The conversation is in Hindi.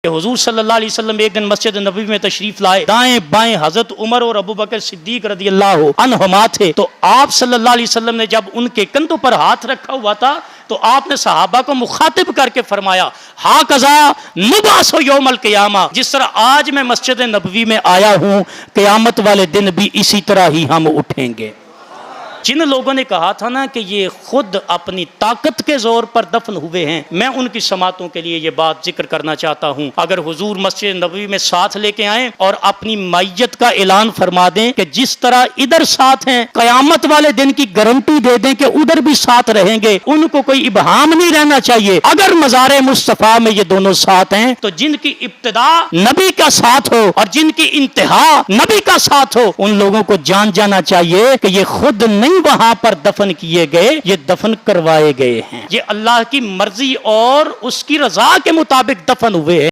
कि हुजूर सल्लल्लाहु अलैहि वसल्लम एक दिन मस्जिद नबवी में तशरीफ लाए, दाएं बाएं हजरत उमर और अबू बकर सिद्दीक रदियल्लाहु अन्हुमा थे। तो आप सल्लल्लाहु अलैहि वसल्लम ने जब उनके कंधों पर हाथ रखा हुआ था तो आपने सहाबा को मुखातिब करके फरमाया, हा कज़ा नुबासो यौमल क़ियामा, जिस तरह आज मैं मस्जिद नबवी में आया हूं, क़यामत वाले दिन भी इसी तरह ही हम उठेंगे। जिन लोगों ने कहा था ना कि ये खुद अपनी ताकत के जोर पर दफन हुए हैं, मैं उनकी समातों के लिए ये बात जिक्र करना चाहता हूँ। अगर हुजूर मस्जिद नबवी में साथ लेके आए और अपनी मैयत का ऐलान फरमा दें कि जिस तरह इधर साथ हैं, क़यामत वाले दिन की गारंटी दे दें कि उधर भी साथ रहेंगे, उनको कोई इबहाम नहीं रहना चाहिए। अगर मज़ार मुस्तफ़ा में ये दोनों साथ हैं तो जिनकी इब्तिदा नबी का साथ हो और जिनकी इंतहा नबी का साथ हो, उन लोगों को जान जाना चाहिए कि ये खुद नहीं वहां पर दफन किए गए, ये दफन करवाए गए हैं। ये अल्लाह की मर्जी और उसकी रजा के मुताबिक दफन हुए हैं।